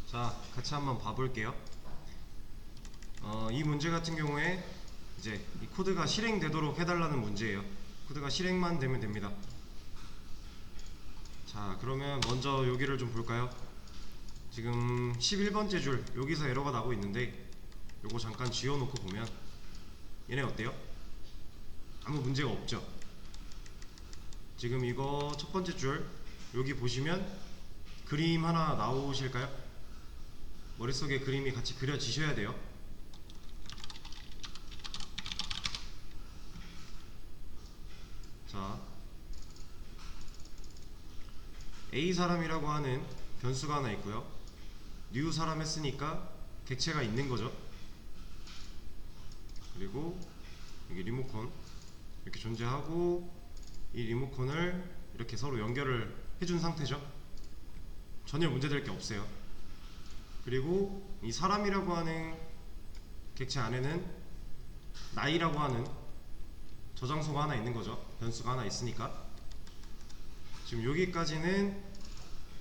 자, 같이 한번 봐볼게요. 이 문제 같은 경우에 이제 이 코드가 실행되도록 해달라는 문제예요. 코드가 실행만 되면 됩니다. 자, 그러면 먼저 여기를 좀 볼까요? 지금 11번째 줄 여기서 에러가 나고 있는데 요거 잠깐 지워놓고 보면 얘네 어때요? 아무 문제가 없죠? 지금 이거 첫 번째 줄 여기 보시면 그림 하나 나오실까요? 머릿속에 그림이 같이 그려지셔야 돼요. 자, A 사람이라고 하는 변수가 하나 있고요. new 사람 했으니까 객체가 있는 거죠. 그리고 여기 리모컨 이렇게 존재하고 이 리모컨을 이렇게 서로 연결을 해준 상태죠. 전혀 문제될 게 없어요. 그리고 이 사람이라고 하는 객체 안에는 나이라고 하는 저장소가 하나 있는 거죠. 변수가 하나 있으니까. 지금 여기까지는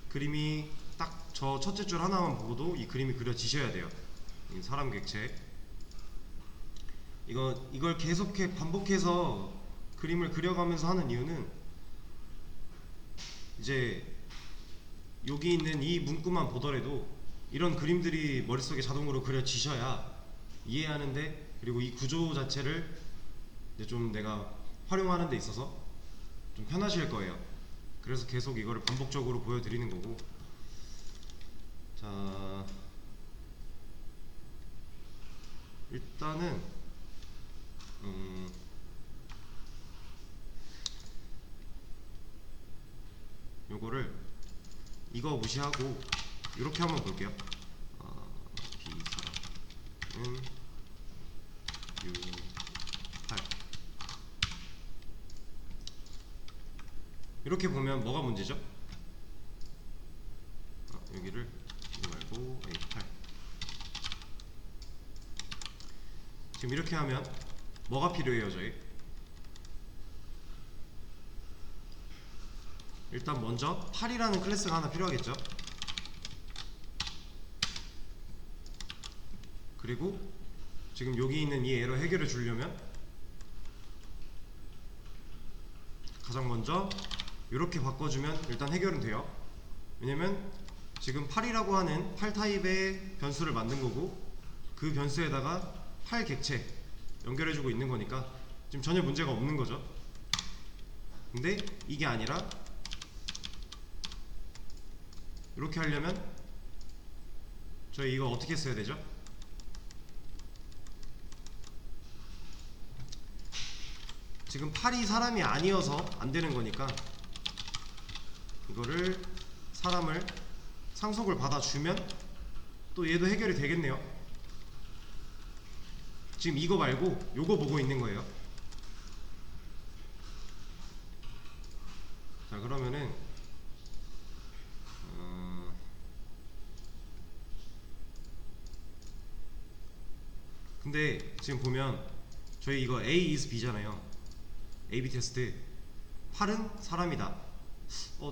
그림이 딱 저 첫째 줄 하나만 보고도 이 그림이 그려지셔야 돼요. 이 사람 객체. 이걸 계속해 반복해서 그림을 그려가면서 하는 이유는 이제 여기 있는 이 문구만 보더라도 이런 그림들이 머릿속에 자동으로 그려지셔야 이해하는데, 그리고 이 구조 자체를 이제 좀 내가 활용하는 데 있어서 좀 편하실 거예요. 그래서 계속 이거를 반복적으로 보여드리는 거고. 자, 일단은 요거를 이거 무시하고 이렇게 한번 볼게요. B사람은 U8 이렇게 보면 뭐가 문제죠? 여기를 이거 말고 A8 지금 이렇게 하면 뭐가 필요해요 저희? 일단 먼저 8이라는 클래스가 하나 필요하겠죠. 그리고 지금 여기 있는 이 에러 해결해 주려면 가장 먼저 이렇게 바꿔주면 일단 해결은 돼요. 왜냐면 지금 8이라고 하는 8 타입의 변수를 만든 거고 그 변수에다가 8 객체 연결해주고 있는 거니까 지금 전혀 문제가 없는 거죠. 근데 이게 아니라 이렇게 하려면 저희 이거 어떻게 써야 되죠? 지금 8이 사람이 아니어서 안 되는 거니까 이거를 사람을 상속을 받아주면 또 얘도 해결이 되겠네요. 지금 이거 말고 요거 보고 있는 거예요. 자, 그러면은 근데 지금 보면 저희 이거 A is B잖아요. AB 테스트 8은 사람이다.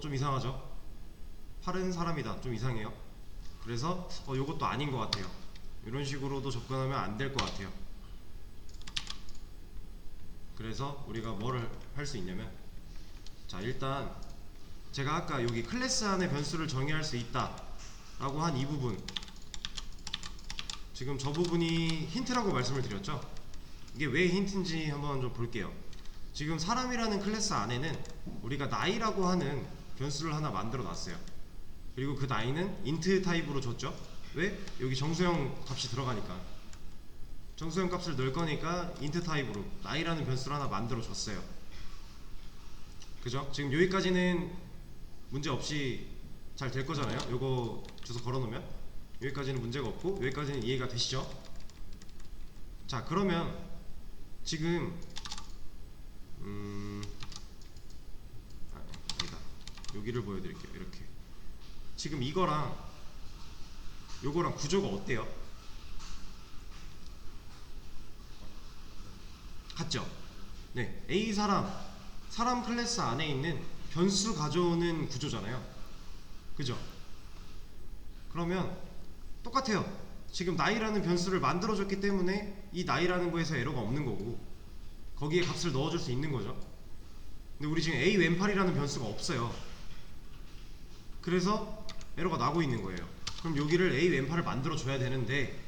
좀 이상하죠? 8은 사람이다. 좀 이상해요. 그래서 요것도 아닌 것 같아요. 이런 식으로도 접근하면 안 될 것 같아요. 그래서 우리가 뭐를 할 수 있냐면, 자, 일단 제가 아까 여기 클래스 안에 변수를 정의할 수 있다 라고 한 이 부분, 지금 저 부분이 힌트라고 말씀을 드렸죠. 이게 왜 힌트인지 한번 좀 볼게요. 지금 사람이라는 클래스 안에는 우리가 나이라고 하는 변수를 하나 만들어 놨어요. 그리고 그 나이는 int 타입으로 줬죠. 왜? 여기 정수형 값이 들어가니까. 정수형 값을 넣을 거니까 int 타입으로 나이라는 변수를 하나 만들어 줬어요. 그죠? 지금 여기까지는 문제 없이 잘 될 거잖아요. 요거 주소 걸어 놓으면 여기까지는 문제가 없고 여기까지는 이해가 되시죠? 자, 그러면 지금 아니다. 여기를 보여드릴게요. 이렇게 지금 이거랑 요거랑 구조가 어때요? 같죠? 네, A 사람 클래스 안에 있는 변수 가져오는 구조잖아요. 그죠? 그러면 똑같아요. 지금 나이라는 변수를 만들어줬기 때문에 이 나이라는 거에서 에러가 없는 거고 거기에 값을 넣어줄 수 있는 거죠. 근데 우리 지금 a 왼팔이라는 변수가 없어요. 그래서 에러가 나고 있는 거예요. 그럼 여기를 a 왼팔을 만들어 줘야 되는데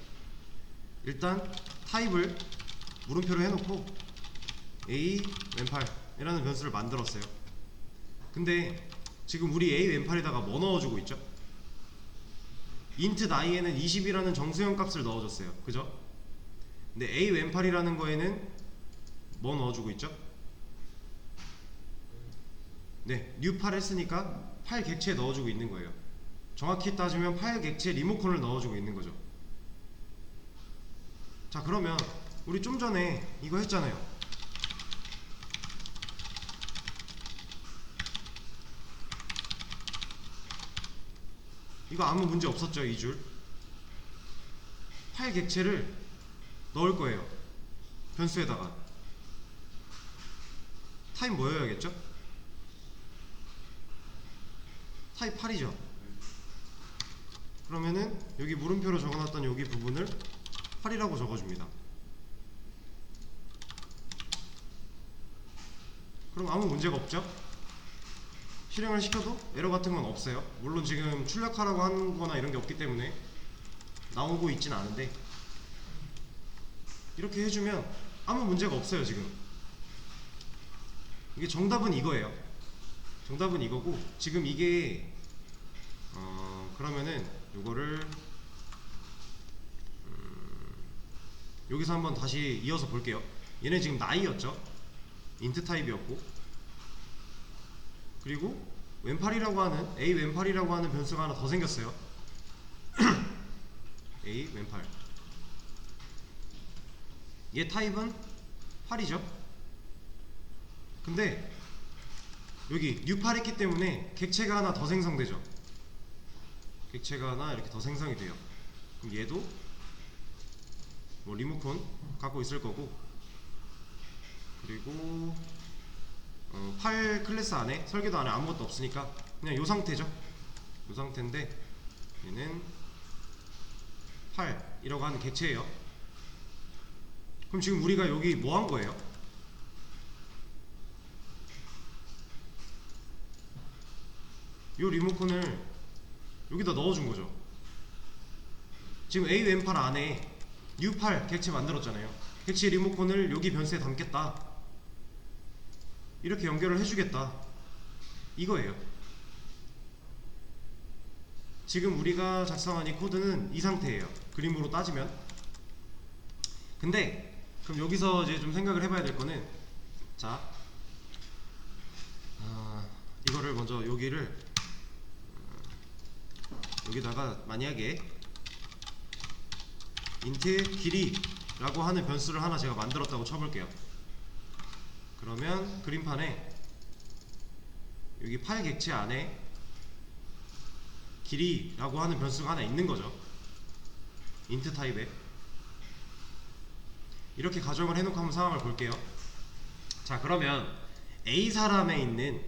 일단 타입을 물음표로 해놓고 a 왼팔이라는 변수를 만들었어요. 근데 지금 우리 a 왼팔에다가 뭐 넣어주고 있죠? int 나이에는 20이라는 정수형 값을 넣어줬어요. 그죠? 근데 a 왼팔이라는 거에는 뭐 넣어주고 있죠? 네, new8 했으니까 8 객체에 넣어주고 있는 거예요. 정확히 따지면 8 객체 리모컨을 넣어주고 있는 거죠. 자, 그러면 우리 좀 전에 이거 했잖아요. 이거 아무 문제 없었죠. 이 줄 8 객체를 넣을 거예요. 변수에다가 타입 뭐여야겠죠? 타입 8이죠. 그러면은 여기 물음표로 적어놨던 여기 부분을 8이라고 적어줍니다. 그럼 아무 문제가 없죠? 실행을 시켜도 에러 같은 건 없어요. 물론 지금 출력하라고 하는 거나 이런 게 없기 때문에 나오고 있진 않은데 이렇게 해주면 아무 문제가 없어요. 지금 이게 정답은 이거예요. 정답은 이거고 지금 이게 그러면은 요거를 여기서 한번 다시 이어서 볼게요. 얘는 지금 나이였죠. 인트 타입이었고 그리고 왼팔이라고 하는 a 왼팔이라고 하는 변수가 하나 더 생겼어요. a 왼팔 얘 타입은 8이죠. 근데 여기 new8 했기 때문에 객체가 하나 더 생성되죠. 객체가 하나 이렇게 더 생성이 돼요. 그럼 얘도 뭐 리모컨 갖고 있을 거고 그리고 8 클래스 안에 설계도 안에 아무것도 없으니까 그냥 요 상태죠. 요 상태인데 얘는 8이라고 하는 객체예요. 그럼 지금 우리가 여기 뭐 한 거예요? 요 리모컨을 여기다 넣어준 거죠. 지금 a 왼팔 안에 new8 객체 만들었잖아요. 객체 리모컨을 여기 변수에 담겠다. 이렇게 연결을 해주겠다. 이거예요. 지금 우리가 작성한 이 코드는 이 상태예요. 그림으로 따지면. 근데 그럼 여기서 이제 좀 생각을 해봐야 될 거는 자 이거를 먼저 여기를 여기다가 만약에 int 길이라고 하는 변수를 하나 제가 만들었다고 쳐볼게요. 그러면 그림판에 여기 8 객체 안에 길이라고 하는 변수가 하나 있는 거죠. int 타입에 이렇게 가정을 해놓고 한번 상황을 볼게요. 자, 그러면 A 사람에 있는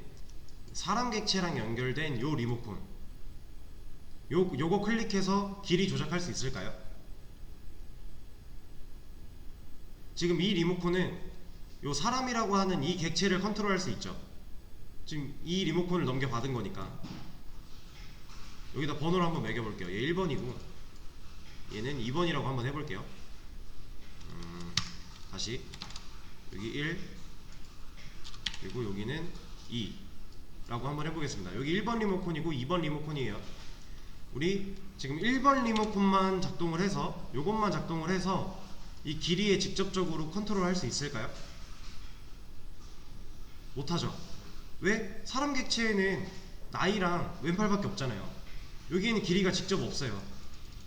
사람 객체랑 연결된 요 리모컨 요거 클릭해서 길이 조작할 수 있을까요? 지금 이 리모컨은 요 사람이라고 하는 이 객체를 컨트롤할 수 있죠. 지금 이 리모컨을 넘겨받은 거니까 여기다 번호를 한번 매겨볼게요. 얘 1번이고 얘는 2번이라고 한번 해볼게요. 다시 여기 1 그리고 여기는 2 라고 한번 해보겠습니다. 여기 1번 리모컨이고 2번 리모컨이에요. 우리 지금 1번 리모컨만 작동을 해서 요것만 작동을 해서 이 길이에 직접적으로 컨트롤 할 수 있을까요? 못하죠. 왜? 사람 객체에는 나이랑 왼팔밖에 없잖아요. 여기에는 길이가 직접 없어요.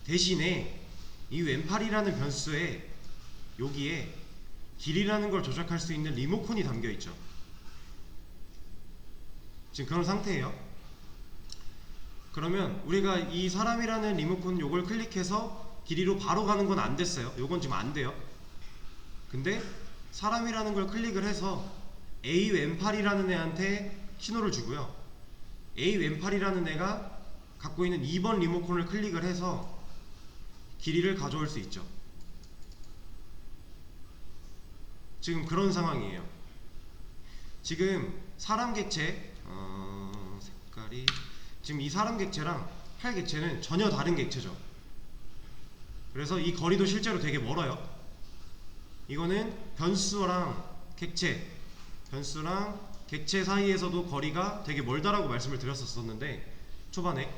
대신에 이 왼팔이라는 변수에 여기에 길이라는 걸 조작할 수 있는 리모컨이 담겨있죠. 지금 그런 상태예요. 그러면 우리가 이 사람이라는 리모컨 요걸 클릭해서 길이로 바로 가는 건 안 됐어요. 요건 지금 안 돼요. 근데 사람이라는 걸 클릭을 해서 A 왼팔이라는 애한테 신호를 주고요. A 왼팔이라는 애가 갖고 있는 2번 리모컨을 클릭을 해서 길이를 가져올 수 있죠. 지금 그런 상황이에요. 지금 사람 객체 색깔이 지금 이 사람 객체랑 팔 객체는 전혀 다른 객체죠. 그래서 이 거리도 실제로 되게 멀어요. 이거는 변수랑 객체 사이에서도 거리가 되게 멀다라고 말씀을 드렸었는데 초반에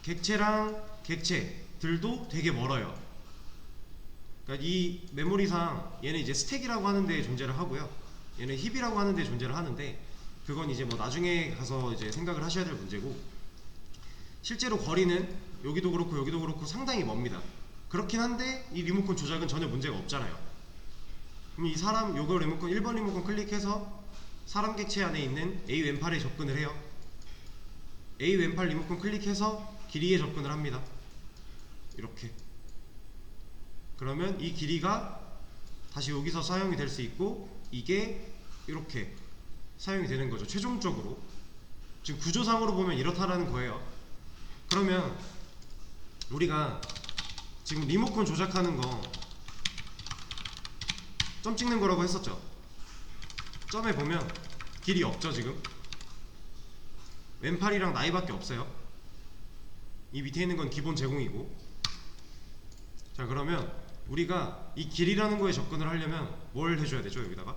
객체랑 객체들도 되게 멀어요. 그러니까 이 메모리상 얘는 이제 스택이라고 하는 데에 존재를 하고요. 얘는 힙이라고 하는 데에 존재를 하는데 그건 이제 뭐 나중에 가서 이제 생각을 하셔야 될 문제고 실제로 거리는 여기도 그렇고 상당히 멉니다. 그렇긴 한데 이 리모컨 조작은 전혀 문제가 없잖아요. 그럼 이 사람 요거 리모컨 1번 리모컨 클릭해서 사람 객체 안에 있는 A-왼8에 접근을 해요. A-왼8 리모컨 클릭해서 길이에 접근을 합니다. 이렇게. 그러면 이 길이가 다시 여기서 사용이 될 수 있고 이게 이렇게 사용이 되는 거죠. 최종적으로 지금 구조상으로 보면 이렇다라는 거예요. 그러면 우리가 지금 리모컨 조작하는 거 점 찍는 거라고 했었죠. 점에 보면 길이 없죠. 지금 왼팔이랑 나이밖에 없어요. 이 밑에 있는 건 기본 제공이고. 자, 그러면 우리가 이 길이라는 거에 접근을 하려면 뭘 해줘야 되죠? 여기다가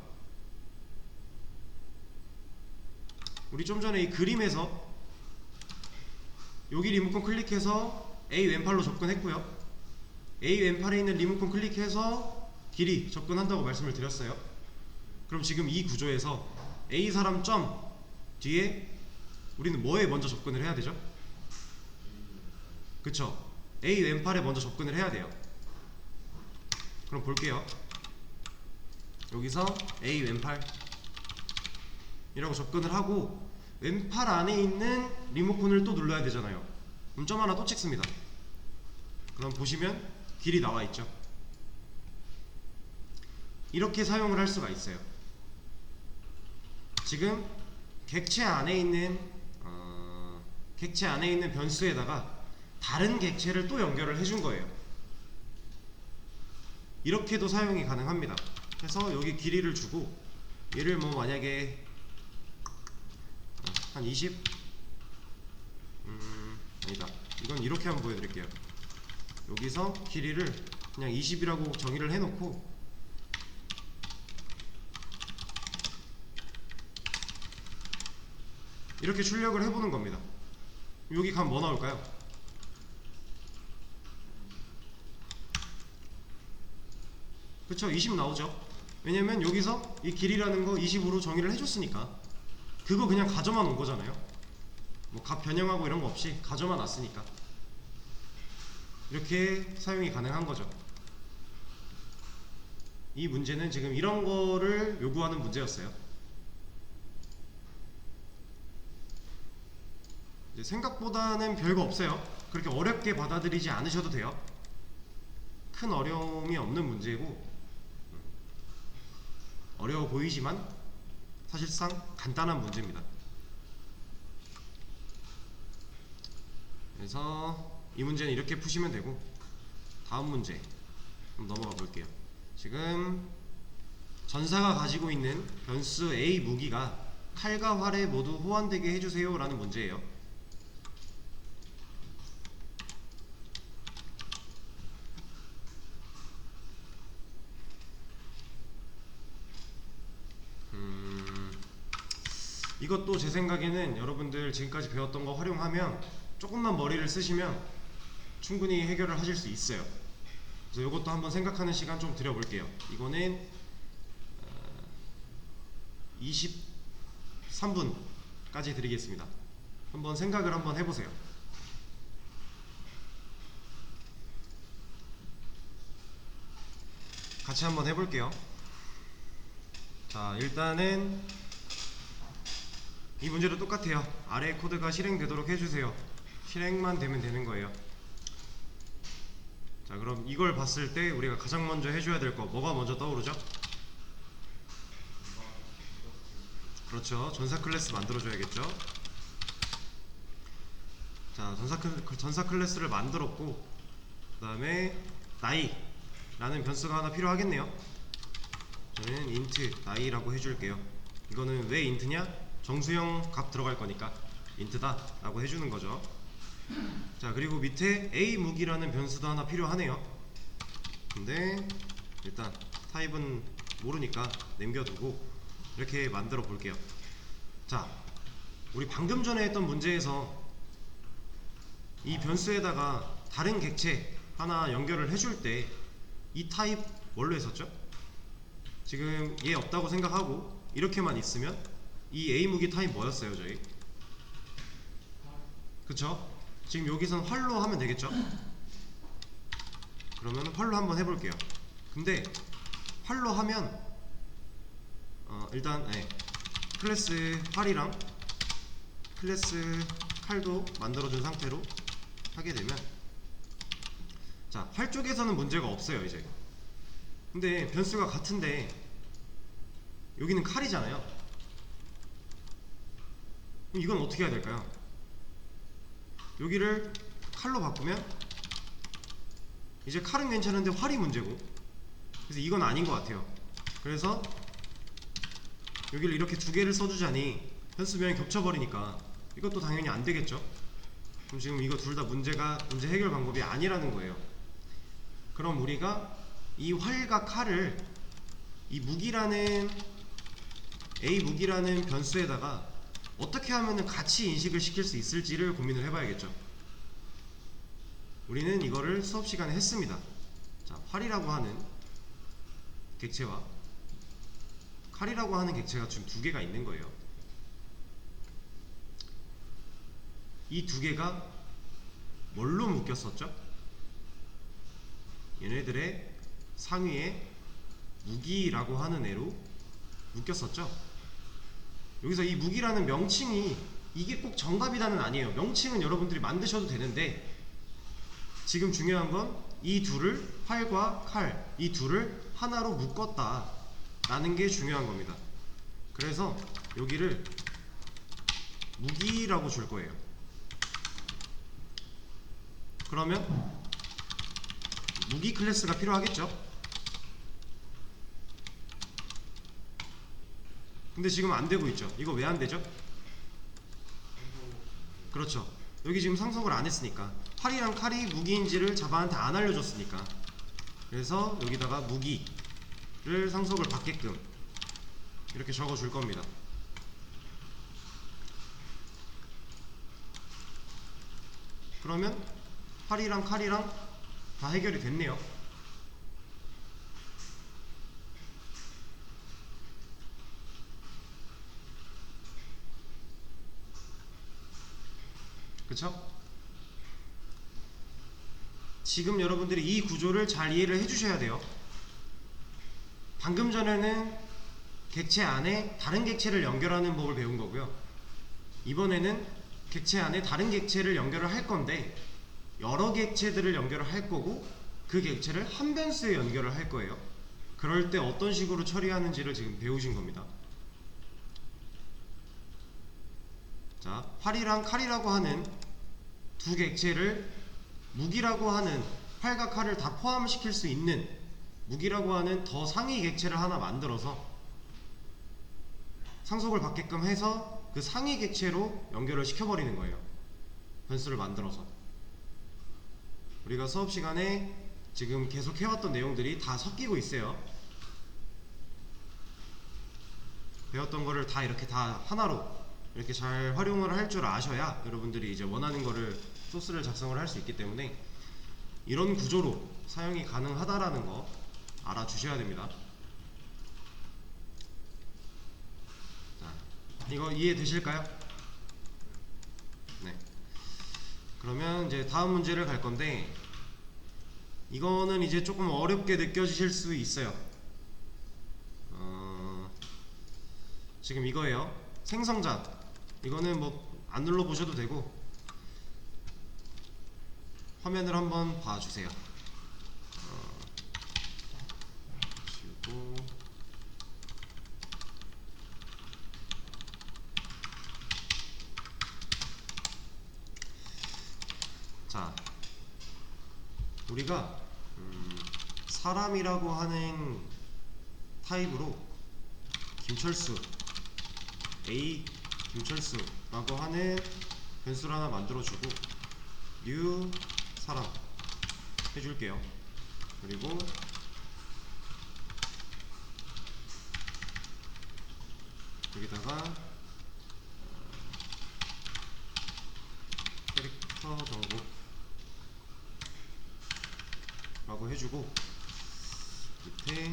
우리 좀 전에 이 그림에서 여기 리모컨 클릭해서 A 왼팔로 접근했고요. A 왼팔에 있는 리모컨 클릭해서 길이 접근한다고 말씀을 드렸어요. 그럼 지금 이 구조에서 A 사람 점 뒤에 우리는 뭐에 먼저 접근을 해야 되죠? 그쵸? A 왼팔에 먼저 접근을 해야 돼요. 그럼 볼게요. 여기서 A 왼팔 이라고 접근을 하고 왼팔 안에 있는 리모컨을 또 눌러야 되잖아요. 그럼 점 하나 또 찍습니다. 그럼 보시면 길이 나와 있죠. 이렇게 사용을 할 수가 있어요. 지금 객체 안에 있는 변수에다가 다른 객체를 또 연결을 해준 거예요. 이렇게도 사용이 가능합니다. 그래서 여기 길이를 주고 얘를 뭐 만약에 한 20? 아니다. 이건 이렇게 한번 보여드릴게요. 여기서 길이를 그냥 20이라고 정의를 해놓고 이렇게 출력을 해보는 겁니다. 여기 가면 뭐 나올까요? 그쵸? 20 나오죠? 왜냐면 여기서 이 길이라는 거 20으로 정의를 해줬으니까 그거 그냥 가져만 온 거잖아요. 뭐 값 변형하고 이런 거 없이 가져만 왔으니까 이렇게 사용이 가능한 거죠. 이 문제는 지금 이런 거를 요구하는 문제였어요. 이제 생각보다는 별거 없어요. 그렇게 어렵게 받아들이지 않으셔도 돼요. 큰 어려움이 없는 문제고 어려워 보이지만 사실상 간단한 문제입니다. 그래서 이 문제는 이렇게 푸시면 되고 다음 문제 한번 넘어가 볼게요. 지금 전사가 가지고 있는 변수 A 무기가 칼과 활에 모두 호환되게 해주세요 라는 문제예요. 이것도 제 생각에는 여러분들 지금까지 배웠던 거 활용하면 조금만 머리를 쓰시면 충분히 해결을 하실 수 있어요. 그래서 이것도 한번 생각하는 시간 좀 드려볼게요. 이거는 23분까지 드리겠습니다. 한번 생각을 한번 해보세요. 같이 한번 해볼게요. 자, 일단은 이 문제도 똑같아요. 아래 코드가 실행되도록 해주세요. 실행만 되면 되는 거예요. 자, 그럼 이걸 봤을 때 우리가 가장 먼저 해줘야 될 거 뭐가 먼저 떠오르죠? 그렇죠. 전사 클래스 만들어줘야겠죠. 자, 전사 클래스를 만들었고 그 다음에 나이라는 변수가 하나 필요하겠네요. 저는 int 나이라고 해줄게요. 이거는 왜 int냐? 정수형 값 들어갈 거니까 int다 라고 해주는 거죠. 자, 그리고 밑에 a 무기라는 변수도 하나 필요하네요. 근데 일단 타입은 모르니까 남겨두고 이렇게 만들어 볼게요. 자, 우리 방금 전에 했던 문제에서 이 변수에다가 다른 객체 하나 연결을 해줄 때 이 타입 뭘로 했었죠? 지금 얘 없다고 생각하고 이렇게만 있으면 이 A 무기 타입 뭐였어요 저희? 그쵸? 지금 여기선 활로 하면 되겠죠? 그러면 활로 한번 해볼게요. 근데 활로 하면 일단 클래스 활이랑 클래스 칼도 만들어준 상태로 하게 되면, 자, 활 쪽에서는 문제가 없어요 이제. 근데 변수가 같은데 여기는 칼이잖아요. 그럼 이건 어떻게 해야 될까요? 여기를 칼로 바꾸면 이제 칼은 괜찮은데 활이 문제고, 그래서 이건 아닌 것 같아요. 그래서 여기를 이렇게 두 개를 써주자니 변수명이 겹쳐버리니까 이것도 당연히 안 되겠죠. 그럼 지금 이거 둘 다 문제 해결 방법이 아니라는 거예요. 그럼 우리가 이 활과 칼을 이 무기라는 A 무기라는 변수에다가 어떻게 하면 같이 인식을 시킬 수 있을지를 고민을 해봐야겠죠. 우리는 이거를 수업 시간에 했습니다. 자, 활이라고 하는 객체와 칼이라고 하는 객체가 지금 두 개가 있는 거예요. 이 두 개가 뭘로 묶였었죠? 얘네들의 상위에 무기라고 하는 애로 묶였었죠? 여기서 이 무기라는 명칭이 이게 꼭 정답이다는 아니에요. 명칭은 여러분들이 만드셔도 되는데 지금 중요한 건 이 둘을, 활과 칼, 이 둘을 하나로 묶었다 라는 게 중요한 겁니다. 그래서 여기를 무기라고 줄 거예요. 그러면 무기 클래스가 필요하겠죠? 근데 지금 안 되고 있죠. 이거 왜 안 되죠? 그렇죠. 여기 지금 상속을 안 했으니까. 활이랑 칼이 무기인지를 자바한테 안 알려줬으니까. 그래서 여기다가 무기를 상속을 받게끔 이렇게 적어줄 겁니다. 그러면 활이랑 칼이랑 다 해결이 됐네요. 그쵸? 지금 여러분들이 이 구조를 잘 이해를 해주셔야 돼요. 방금 전에는 객체 안에 다른 객체를 연결하는 법을 배운 거고요. 이번에는 객체 안에 다른 객체를 연결을 할 건데 여러 객체들을 연결을 할 거고 그 객체를 한 변수에 연결을 할 거예요. 그럴 때 어떤 식으로 처리하는지를 지금 배우신 겁니다. 자, 활이랑 칼이라고 하는 두 객체를 무기라고 하는 활과 칼을 다 포함시킬 수 있는 무기라고 하는 더 상위 객체를 하나 만들어서 상속을 받게끔 해서 그 상위 객체로 연결을 시켜버리는 거예요. 변수를 만들어서. 우리가 수업 시간에 지금 계속 해왔던 내용들이 다 섞이고 있어요. 배웠던 거를 다 이렇게 다 하나로 이렇게 잘 활용을 할 줄 아셔야 여러분들이 이제 원하는 거를 소스를 작성을 할 수 있기 때문에 이런 구조로 사용이 가능하다라는 거 알아주셔야 됩니다. 자, 이거 이해되실까요? 네. 그러면 이제 다음 문제를 갈 건데 이거는 이제 조금 어렵게 느껴지실 수 있어요. 지금 이거예요. 생성자. 이거는 뭐 안 눌러보셔도 되고 화면을 한번 봐주세요. 지우고 자, 우리가 사람이라고 하는 타입으로 김철수 A 김철수라고 하는 변수를 하나 만들어주고 new 사람 해줄게요. 그리고 여기다가 캐릭터 정보라고 해주고 밑에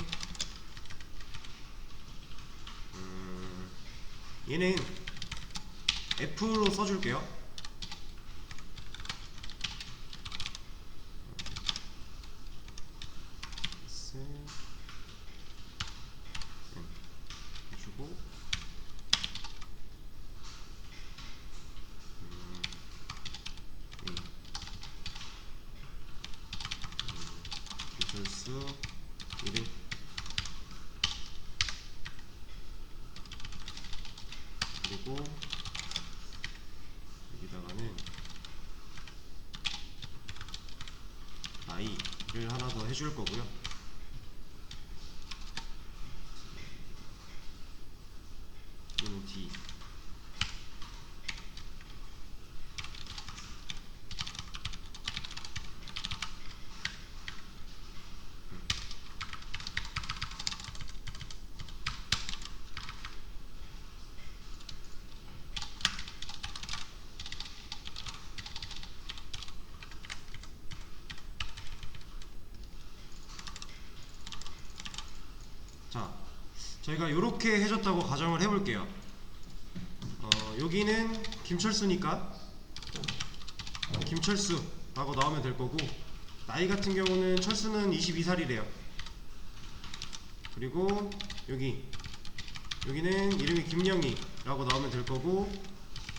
얘는 F로 써줄게요. 해주고 김철수 이름 그리고 여기다가는 나이를 하나 더 해줄 거고요. 이는 D 자, 저희가 이렇게 해줬다고 가정을 해볼게요. 여기는 김철수니까 김철수라고 나오면 될 거고, 나이 같은 경우는 철수는 22살이래요. 그리고 여기는 이름이 김영희라고 나오면 될 거고,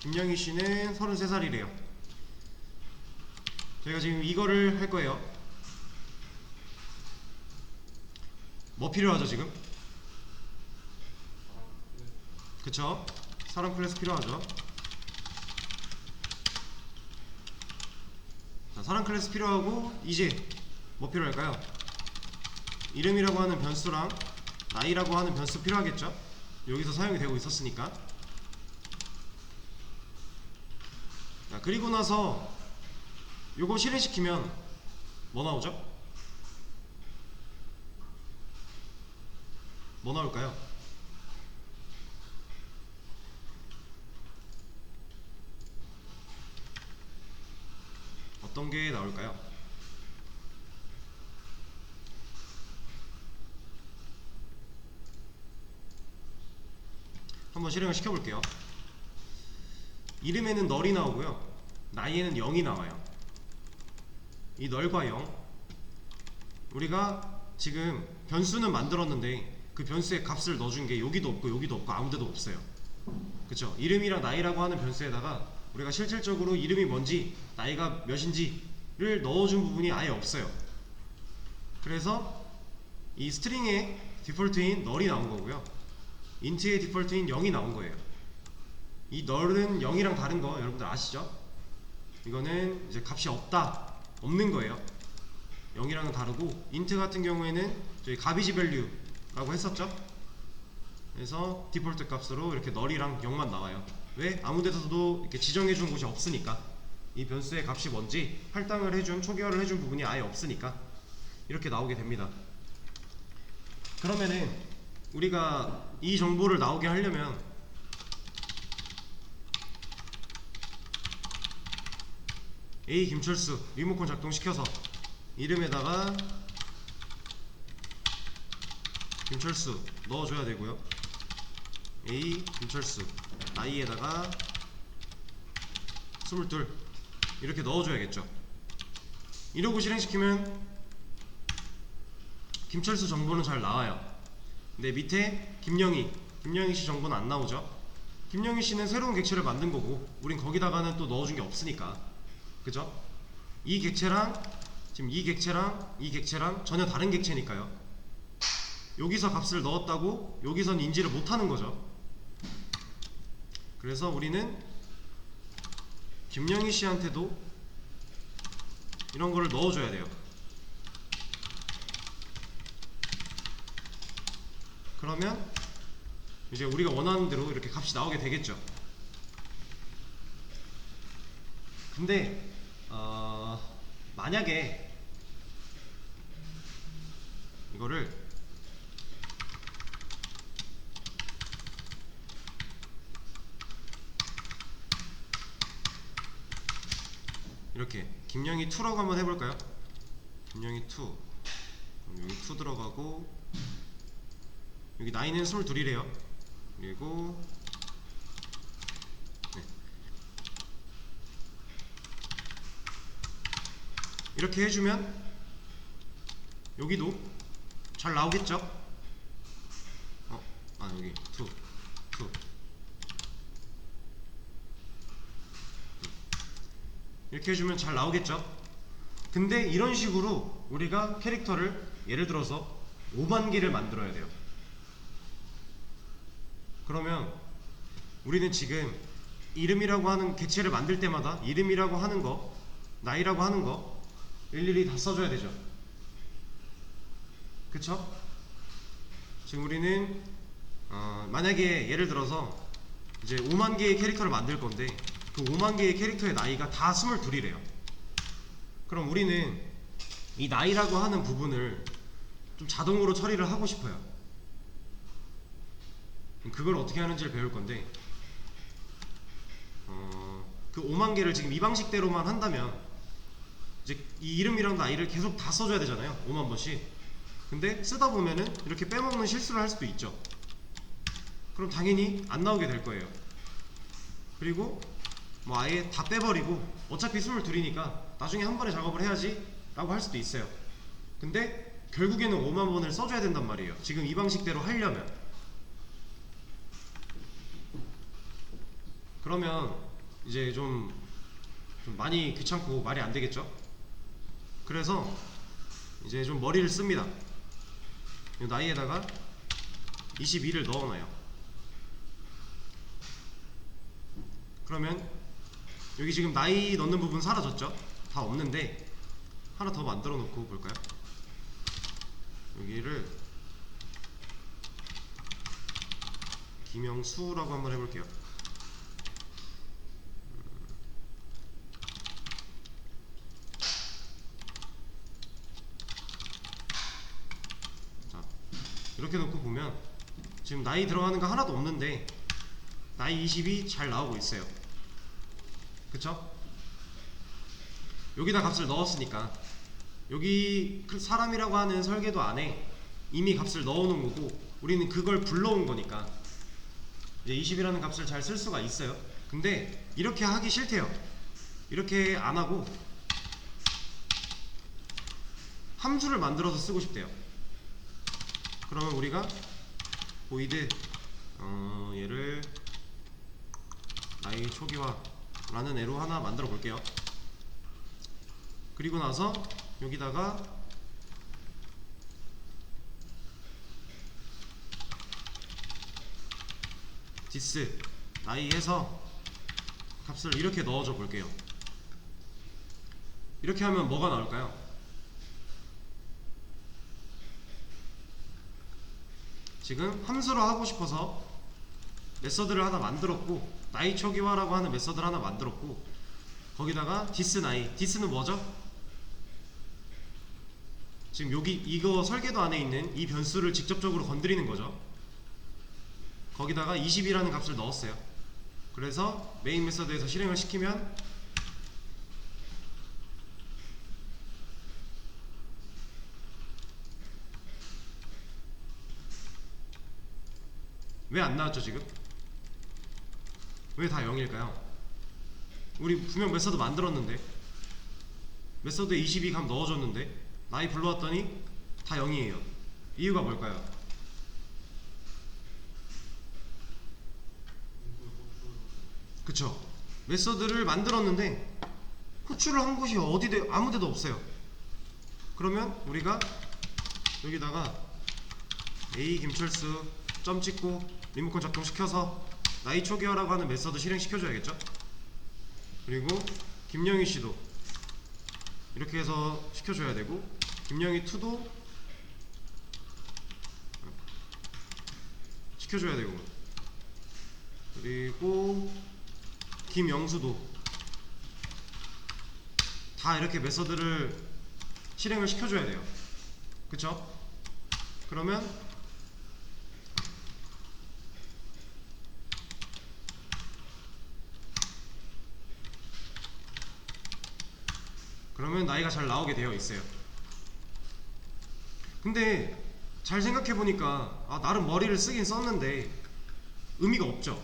김영희 씨는 33살이래요. 저희가 지금 이거를 할 거예요. 뭐 필요하죠 지금? 그쵸? 사람 클래스 필요하죠. 자, 사람 클래스 필요하고, 이제 뭐 필요할까요? 이름이라고 하는 변수랑 나이라고 하는 변수 필요하겠죠? 여기서 사용이 되고 있었으니까. 자, 그리고 나서 요거 실행시키면 뭐 나오죠? 뭐 나올까요? 어떤 게 나올까요? 한번 실행을 시켜볼게요. 이름에는 널이 나오고요, 나이에는 0이 나와요. 이 널과 0, 우리가 지금 변수는 만들었는데 그 변수의 값을 넣어준 게 여기도 없고 여기도 없고 아무데도 없어요. 그쵸? 이름이랑 나이라고 하는 변수에다가 우리가 실질적으로 이름이 뭔지 나이가 몇인지를 넣어준 부분이 아예 없어요. 그래서 이 스트링의 디폴트인 널이 나온 거고요, 인트의 디폴트인 0이 나온 거예요. 이 널은 0이랑 다른 거 여러분들 아시죠? 이거는 이제 값이 없는 거예요. 0이랑은 다르고, 인트 같은 경우에는 저희 가비지 밸류라고 했었죠? 그래서 디폴트 값으로 이렇게 널이랑 0만 나와요. 왜? 아무데서도 이렇게 지정해준 곳이 없으니까. 이 변수의 값이 뭔지 할당을 해준, 초기화를 해준 부분이 아예 없으니까 이렇게 나오게 됩니다. 그러면은 우리가 이 정보를 나오게 하려면 A 김철수 리모컨 작동시켜서 이름에다가 김철수 넣어줘야 되고요, A 김철수 나이에다가 22 이렇게 넣어줘야겠죠. 이러고 실행시키면 김철수 정보는 잘 나와요. 근데 밑에 김영희 씨 정보는 안 나오죠. 김영희 씨는 새로운 객체를 만든 거고, 우린 거기다가는 또 넣어준 게 없으니까. 그죠? 이 객체랑 지금 이 객체랑 전혀 다른 객체니까요. 여기서 값을 넣었다고 여기선 인지를 못하는 거죠. 그래서 우리는 김영희 씨한테도 이런 거를 넣어줘야 돼요. 그러면 이제 우리가 원하는 대로 이렇게 값이 나오게 되겠죠. 근데 만약에 이거를 이렇게 김영희 2라고 한번 해볼까요? 김영희 2. 그럼 여기 2 들어가고 여기 나이는 22이래요. 그리고 네. 이렇게 해주면 여기도 잘 나오겠죠? 여기 2 이렇게 해주면 잘 나오겠죠? 근데 이런 식으로 우리가 캐릭터를 예를 들어서 5만 개를 만들어야 돼요. 그러면 우리는 지금 이름이라고 하는 객체를 만들 때마다 이름이라고 하는 거, 나이라고 하는 거 일일이 다 써줘야 되죠. 그쵸? 지금 우리는 만약에 예를 들어서 이제 5만 개의 캐릭터를 만들 건데 그 5만 개의 캐릭터의 나이가 다 22이래요. 그럼 우리는 이 나이라고 하는 부분을 좀 자동으로 처리를 하고 싶어요. 그걸 어떻게 하는지를 배울 건데 그 5만 개를 지금 이 방식대로만 한다면 이제 이 이름이랑 나이를 계속 다 써줘야 되잖아요. 5만 번씩. 근데 쓰다 보면은 이렇게 빼먹는 실수를 할 수도 있죠. 그럼 당연히 안 나오게 될 거예요. 그리고 뭐 아예 다 빼버리고 어차피 22이니까 나중에 한 번에 작업을 해야지 라고 할 수도 있어요. 근데 결국에는 5만 번을 써줘야 된단 말이에요. 지금 이 방식대로 하려면. 그러면 이제 좀 많이 귀찮고 말이 안 되겠죠? 그래서 이제 좀 머리를 씁니다. 이 나이에다가 22를 넣어놔요. 그러면 여기 지금 나이 넣는 부분 사라졌죠? 다 없는데 하나 더 만들어 놓고 볼까요? 여기를 김영수라고 한번 해볼게요. 자, 이렇게 놓고 보면 지금 나이 들어가는 거 하나도 없는데 나이 20이 잘 나오고 있어요. 그쵸? 여기다 값을 넣었으니까 여기 그 사람이라고 하는 설계도 안에 이미 값을 넣어놓은 거고 우리는 그걸 불러온 거니까 이제 20이라는 값을 잘 쓸 수가 있어요. 근데 이렇게 하기 싫대요. 이렇게 안 하고 함수를 만들어서 쓰고 싶대요. 그러면 우리가 void 얘를 나이 초기화 라는 애로 하나 만들어 볼게요. 그리고 나서 여기다가 this 나이 해서 값을 이렇게 넣어줘 볼게요. 이렇게 하면 뭐가 나올까요? 지금 함수로 하고 싶어서 메서드를 하나 만들었고 나이 초기화라고 하는 메서드를 하나 만들었고 거기다가 this 나이, this는 뭐죠? 지금 여기 이거 설계도 안에 있는 이 변수를 직접적으로 건드리는 거죠. 거기다가 20이라는 값을 넣었어요. 그래서 메인 메서드에서 실행을 시키면 왜 안 나왔죠 지금? 왜 다 0일까요? 우리 분명 메서드 만들었는데 메서드에 22값 넣어줬는데 나이 불러왔더니 다 0이에요. 이유가 뭘까요? 그쵸? 메서드를 만들었는데 호출을 한 곳이 아무데도 없어요. 그러면 우리가 여기다가 A 김철수 점 찍고 리모컨 작동시켜서 나이 초기화라고 하는 메서드 실행시켜줘야겠죠? 그리고 김영희씨도 이렇게 해서 시켜줘야 되고 김영희2도 시켜줘야 되고, 그리고 김영수도 다 이렇게 메서드를 실행을 시켜줘야 돼요. 그쵸? 그러면 나이가 잘 나오게 되어 있어요. 근데 잘 생각해보니까 나름 머리를 쓰긴 썼는데 의미가 없죠.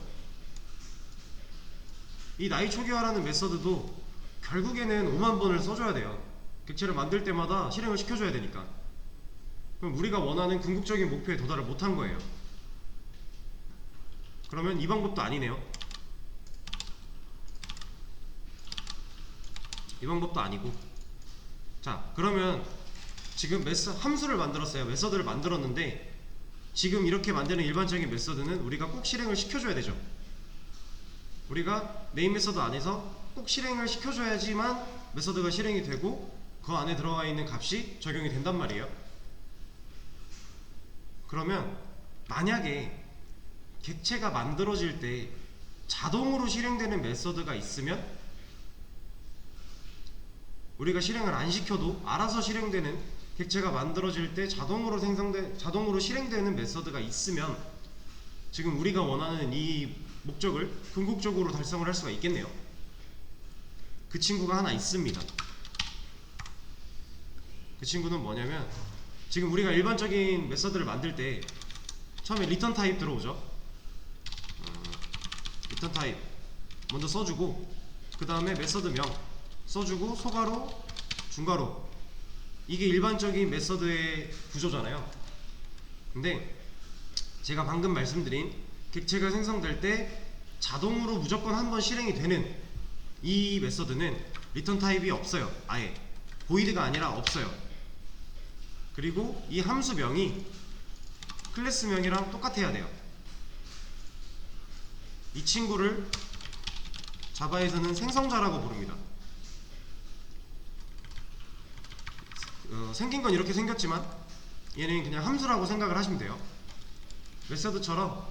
이 나이 초기화라는 메서드도 결국에는 5만 번을 써줘야 돼요. 객체를 만들 때마다 실행을 시켜줘야 되니까. 그럼 우리가 원하는 궁극적인 목표에 도달을 못한 거예요. 그러면 이 방법도 아니네요. 이 방법도 아니고, 자 그러면 지금 함수를 만들었어요. 메서드를 만들었는데 지금 이렇게 만드는 일반적인 메서드는 우리가 꼭 실행을 시켜줘야 되죠. 우리가 메인 메서드 안에서 꼭 실행을 시켜줘야지만 메서드가 실행이 되고 그 안에 들어가 있는 값이 적용이 된단 말이에요. 그러면 만약에 객체가 만들어질 때 자동으로 실행되는 메서드가 있으면 우리가 실행을 안 시켜도 알아서 실행되는, 객체가 만들어질 때 자동으로 실행되는 메서드가 있으면 지금 우리가 원하는 이 목적을 궁극적으로 달성을 할 수가 있겠네요. 그 친구가 하나 있습니다. 그 친구는 뭐냐면, 지금 우리가 일반적인 메서드를 만들 때 처음에 리턴 타입 들어오죠. 리턴 타입 먼저 써주고, 그 다음에 메서드명 써주고, 소괄호, 중괄호, 이게 일반적인 메서드의 구조잖아요. 근데 제가 방금 말씀드린 객체가 생성될 때 자동으로 무조건 한번 실행이 되는 이 메서드는 리턴 타입이 없어요. 아예 보이드가 아니라 없어요. 그리고 이 함수명이 클래스명이랑 똑같아야 돼요. 이 친구를 자바에서는 생성자라고 부릅니다. 생긴 건 이렇게 생겼지만 얘는 그냥 함수라고 생각을 하시면 돼요. 메서드처럼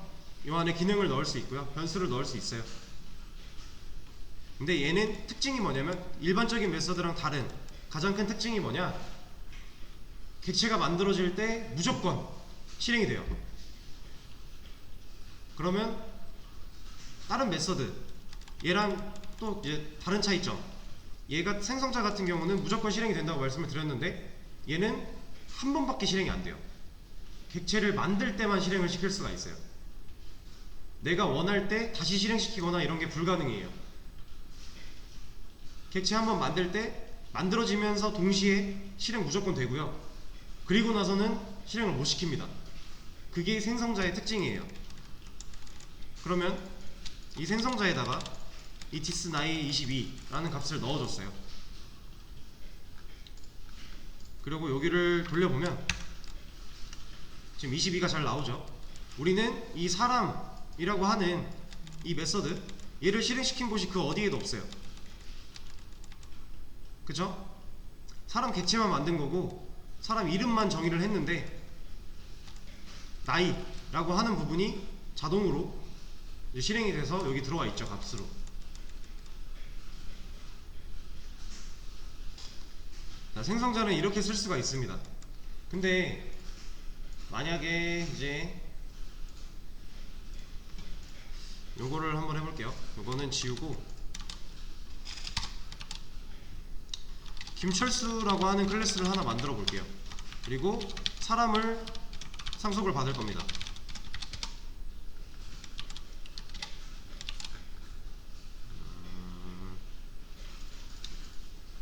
이 안에 기능을 넣을 수 있고요, 변수를 넣을 수 있어요. 근데 얘는 특징이 뭐냐면, 일반적인 메서드랑 다른 가장 큰 특징이 뭐냐, 객체가 만들어질 때 무조건 실행이 돼요. 그러면 다른 메서드, 얘랑 또 이제 다른 차이점, 얘가 생성자 같은 경우는 무조건 실행이 된다고 말씀을 드렸는데 얘는 한 번밖에 실행이 안 돼요. 객체를 만들 때만 실행을 시킬 수가 있어요. 내가 원할 때 다시 실행시키거나 이런 게 불가능해요. 객체 한번 만들 때 만들어지면서 동시에 실행 무조건 되고요, 그리고 나서는 실행을 못 시킵니다. 그게 생성자의 특징이에요. 그러면 이 생성자에다가 이 thisNaii22라는 값을 넣어줬어요. 그리고 여기를 돌려보면 지금 22가 잘 나오죠. 우리는 이 사람이라고 하는 이 메서드, 얘를 실행시킨 곳이 그 어디에도 없어요. 그쵸? 사람 객체만 만든 거고 사람 이름만 정의를 했는데 나이라고 하는 부분이 자동으로 실행이 돼서 여기 들어와 있죠, 값으로. 자, 생성자는 이렇게 쓸 수가 있습니다. 근데 만약에 이제 요거를 한번 해볼게요. 요거는 지우고 김철수라고 하는 클래스를 하나 만들어 볼게요. 그리고 사람을 상속을 받을 겁니다.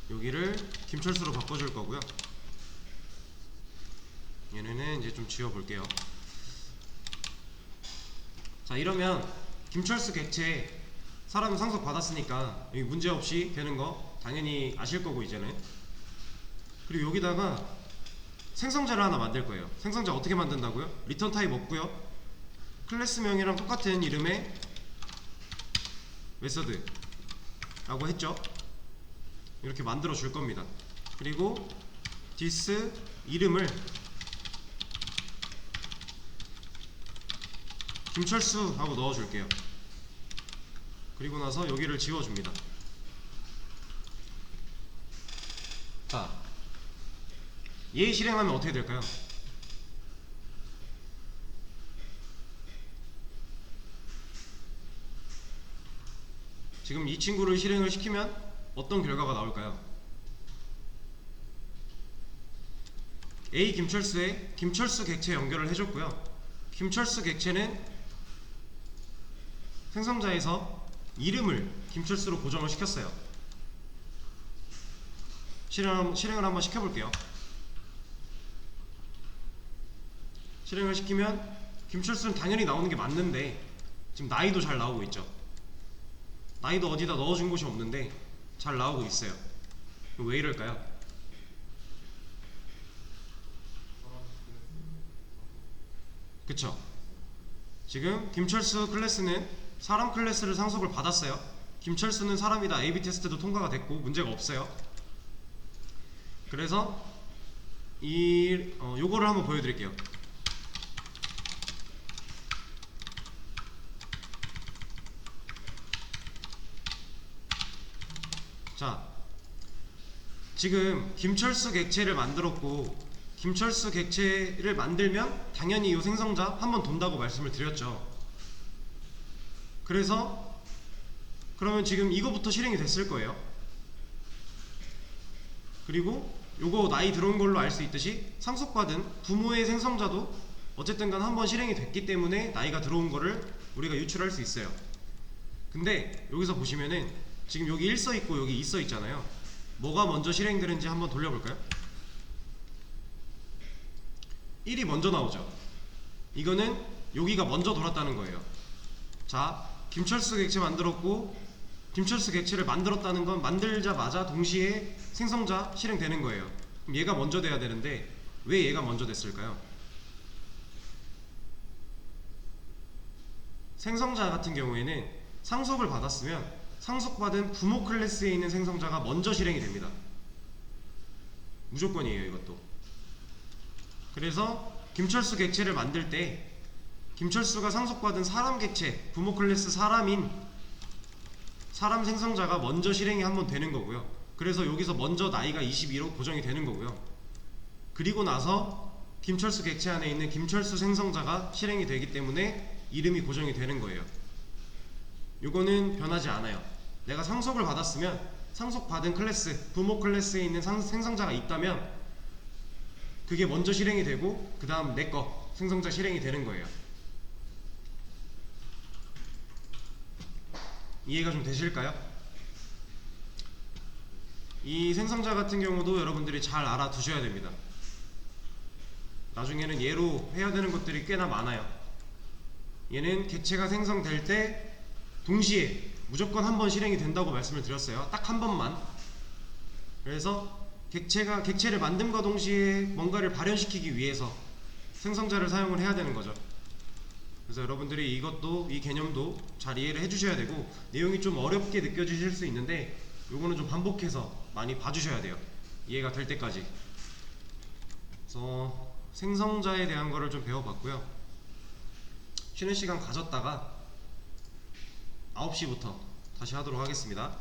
여기를 김철수로 바꿔줄 거고요. 얘네는 이제 좀 지워볼게요. 자, 이러면 김철수 객체 사람 상속 받았으니까 여기 문제없이 되는 거 당연히 아실 거고 이제는. 그리고 여기다가 생성자를 하나 만들 거예요. 생성자 어떻게 만든다고요? 리턴 타입 없고요, 클래스명이랑 똑같은 이름의 메서드라고 했죠. 이렇게 만들어 줄 겁니다. 그리고 this 이름을 김철수 하고 넣어줄게요. 그리고 나서 여기를 지워줍니다. 자, 얘 실행하면 어떻게 될까요? 지금 이 친구를 실행을 시키면 어떤 결과가 나올까요? A 김철수에 김철수 객체 연결을 해줬고요. 김철수 객체는 생성자에서 이름을 김철수로 고정을 시켰어요. 실행을 한번 시켜볼게요. 실행을 시키면 김철수는 당연히 나오는 게 맞는데 지금 나이도 잘 나오고 있죠. 나이도 어디다 넣어준 곳이 없는데 잘 나오고 있어요. 왜 이럴까요? 그쵸? 지금 김철수 클래스는 사람 클래스를 상속을 받았어요. 김철수는 사람이다. AB 테스트도 통과가 됐고 문제가 없어요. 그래서 요거를 한번 보여드릴게요. 자, 지금 김철수 객체를 만들었고 김철수 객체를 만들면 당연히 이 생성자 한번 돈다고 말씀을 드렸죠. 그래서 그러면 지금 이거부터 실행이 됐을 거예요. 그리고 요거 나이 들어온 걸로 알 수 있듯이 상속받은 부모의 생성자도 어쨌든 간 한번 실행이 됐기 때문에 나이가 들어온 거를 우리가 유출할 수 있어요. 근데 여기서 보시면은 지금 여기 1 써있고 여기 2 써있잖아요. 뭐가 먼저 실행되는지 한번 돌려볼까요? 1이 먼저 나오죠. 이거는 여기가 먼저 돌았다는 거예요. 자, 김철수 객체 만들었고 김철수 객체를 만들었다는 건 만들자마자 동시에 생성자 실행되는 거예요. 그럼 얘가 먼저 돼야 되는데 왜 얘가 먼저 됐을까요? 생성자 같은 경우에는 상속을 받았으면 상속받은 부모 클래스에 있는 생성자가 먼저 실행이 됩니다. 무조건이에요, 이것도. 그래서 김철수 객체를 만들 때 김철수가 상속받은 사람 객체, 부모 클래스 사람인 사람 생성자가 먼저 실행이 한번 되는 거고요. 그래서 여기서 먼저 나이가 22로 고정이 되는 거고요. 그리고 나서 김철수 객체 안에 있는 김철수 생성자가 실행이 되기 때문에 이름이 고정이 되는 거예요. 요거는 변하지 않아요. 내가 상속을 받았으면 상속받은 클래스, 부모 클래스에 있는 생성자가 있다면 그게 먼저 실행이 되고 그 다음 내 거 생성자 실행이 되는 거예요. 이해가 좀 되실까요? 이 생성자 같은 경우도 여러분들이 잘 알아두셔야 됩니다. 나중에는 얘로 해야 되는 것들이 꽤나 많아요. 얘는 객체가 생성될 때 동시에 무조건 한 번 실행이 된다고 말씀을 드렸어요. 딱 한 번만. 그래서 객체를 만듦과 동시에 뭔가를 발현시키기 위해서 생성자를 사용을 해야 되는 거죠. 그래서 여러분들이 이 개념도 잘 이해를 해주셔야 되고, 내용이 좀 어렵게 느껴지실 수 있는데 요거는 좀 반복해서 많이 봐주셔야 돼요. 이해가 될 때까지. 그래서 생성자에 대한 거를 좀 배워봤고요. 쉬는 시간 가졌다가 9시부터 다시 하도록 하겠습니다.